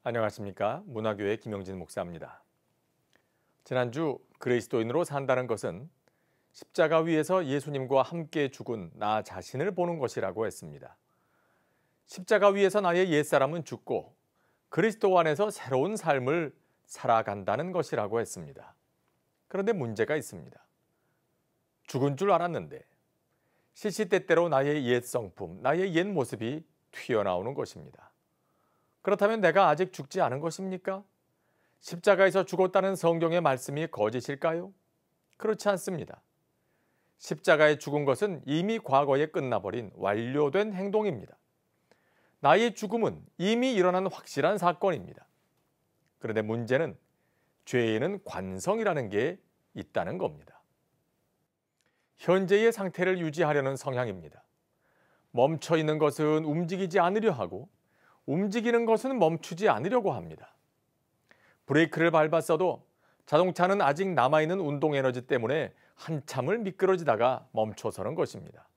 안녕하십니까? 문화교회 김영진 목사입니다. 지난주 그리스도인으로 산다는 것은 십자가 위에서 예수님과 함께 죽은 나 자신을 보는 것이라고 했습니다. 십자가 위에서 나의 옛사람은 죽고 그리스도 안에서 새로운 삶을 살아간다는 것이라고 했습니다. 그런데 문제가 있습니다. 죽은 줄 알았는데 시시때때로 나의 옛 성품, 나의 옛 모습이 튀어나오는 것입니다. 그렇다면 내가 아직 죽지 않은 것입니까? 십자가에서 죽었다는 성경의 말씀이 거짓일까요? 그렇지 않습니다. 십자가에 죽은 것은 이미 과거에 끝나버린 완료된 행동입니다. 나의 죽음은 이미 일어난 확실한 사건입니다. 그런데 문제는 죄에는 관성이라는 게 있다는 겁니다. 현재의 상태를 유지하려는 성향입니다. 멈춰 있는 것은 움직이지 않으려 하고 움직이는 것은 멈추지 않으려고 합니다. 브레이크를 밟았어도 자동차는 아직 남아있는 운동 에너지 때문에 한참을 미끄러지다가 멈춰서는 것입니다.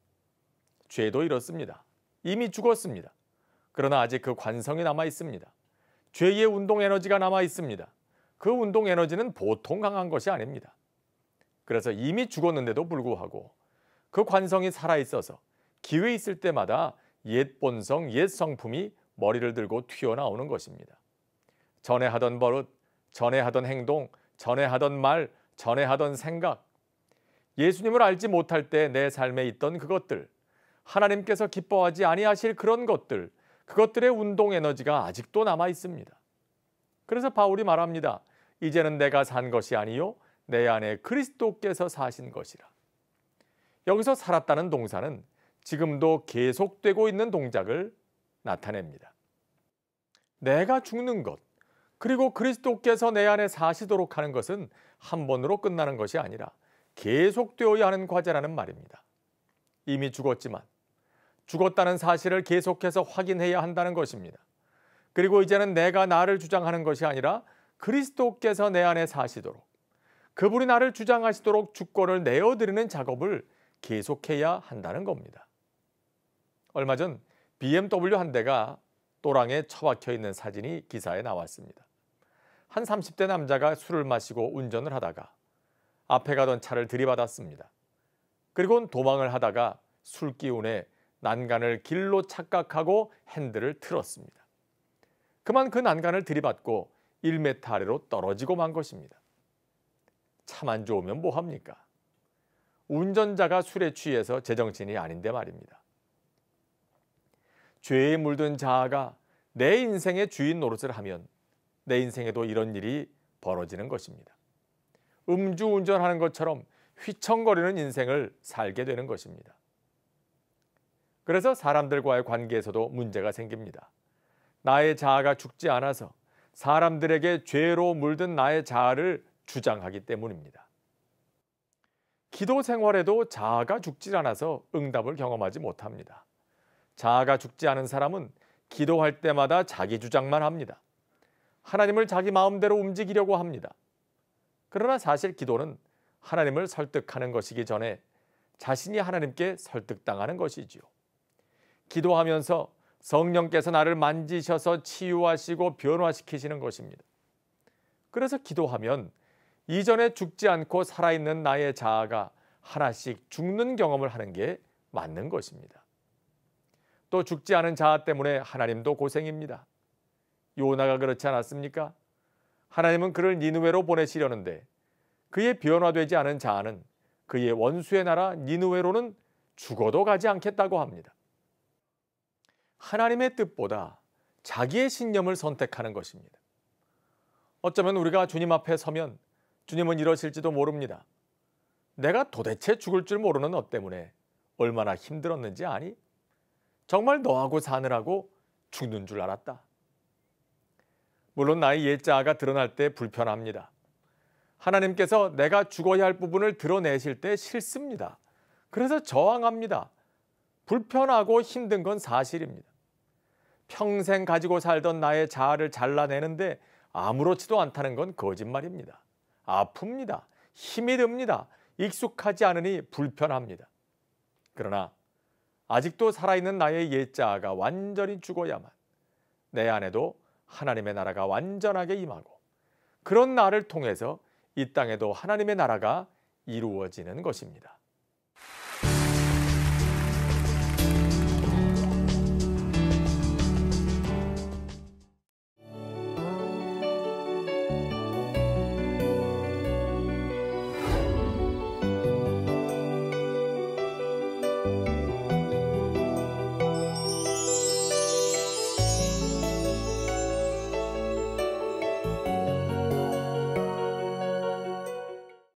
죄도 이렇습니다. 이미 죽었습니다. 그러나 아직 그 관성이 남아 있습니다. 죄의 운동 에너지가 남아 있습니다. 그 운동 에너지는 보통 강한 것이 아닙니다. 그래서 이미 죽었는데도 불구하고 그 관성이 살아있어서 기회 있을 때마다 옛 본성, 옛 성품이 머리를 들고 튀어나오는 것입니다. 전에 하던 버릇, 전에 하던 행동, 전에 하던 말, 전에 하던 생각, 예수님을 알지 못할 때 내 삶에 있던 그것들, 하나님께서 기뻐하지 아니하실 그런 것들, 그것들의 운동 에너지가 아직도 남아 있습니다. 그래서 바울이 말합니다. 이제는 내가 산 것이 아니요 내 안에 그리스도께서 사신 것이라. 여기서 살았다는 동사는 지금도 계속되고 있는 동작을 나타냅니다. 내가 죽는 것, 그리고 그리스도께서 내 안에 사시도록 하는 것은 한 번으로 끝나는 것이 아니라 계속되어야 하는 과제라는 말입니다. 이미 죽었지만 죽었다는 사실을 계속해서 확인해야 한다는 것입니다. 그리고 이제는 내가 나를 주장하는 것이 아니라 그리스도께서 내 안에 사시도록, 그분이 나를 주장하시도록 주권을 내어드리는 작업을 계속해야 한다는 겁니다. 얼마 전 BMW 한 대가 또랑에 처박혀 있는 사진이 기사에 나왔습니다. 한 30대 남자가 술을 마시고 운전을 하다가 앞에 가던 차를 들이받았습니다. 그리고 도망을 하다가 술 기운에 난간을 길로 착각하고 핸들을 틀었습니다. 그만 그 난간을 들이받고 1m 아래로 떨어지고 만 것입니다. 차만 좋으면 뭐합니까? 운전자가 술에 취해서 제정신이 아닌데 말입니다. 죄에 물든 자아가 내 인생의 주인 노릇을 하면 내 인생에도 이런 일이 벌어지는 것입니다. 음주운전하는 것처럼 휘청거리는 인생을 살게 되는 것입니다. 그래서 사람들과의 관계에서도 문제가 생깁니다. 나의 자아가 죽지 않아서 사람들에게 죄로 물든 나의 자아를 주장하기 때문입니다. 기도 생활에도 자아가 죽지 않아서 응답을 경험하지 못합니다. 자아가 죽지 않은 사람은 기도할 때마다 자기 주장만 합니다. 하나님을 자기 마음대로 움직이려고 합니다. 그러나 사실 기도는 하나님을 설득하는 것이기 전에 자신이 하나님께 설득당하는 것이지요. 기도하면서 성령께서 나를 만지셔서 치유하시고 변화시키시는 것입니다. 그래서 기도하면 이전에 죽지 않고 살아있는 나의 자아가 하나씩 죽는 경험을 하는 게 맞는 것입니다. 또 죽지 않은 자아 때문에 하나님도 고생입니다. 요나가 그렇지 않았습니까? 하나님은 그를 니느웨로 보내시려는데 그의 변화되지 않은 자아는 그의 원수의 나라 니느웨로는 죽어도 가지 않겠다고 합니다. 하나님의 뜻보다 자기의 신념을 선택하는 것입니다. 어쩌면 우리가 주님 앞에 서면 주님은 이러실지도 모릅니다. 내가 도대체 죽을 줄 모르는 너 때문에 얼마나 힘들었는지 아니? 정말 너하고 사느라고 죽는 줄 알았다. 물론 나의 옛자아가 드러날 때 불편합니다. 하나님께서 내가 죽어야 할 부분을 드러내실 때 싫습니다. 그래서 저항합니다. 불편하고 힘든 건 사실입니다. 평생 가지고 살던 나의 자아를 잘라내는데 아무렇지도 않다는 건 거짓말입니다. 아픕니다. 힘이 듭니다. 익숙하지 않으니 불편합니다. 그러나 아직도 살아있는 나의 옛자아가 완전히 죽어야만 내 안에도 하나님의 나라가 완전하게 임하고 그런 나를 통해서 이 땅에도 하나님의 나라가 이루어지는 것입니다.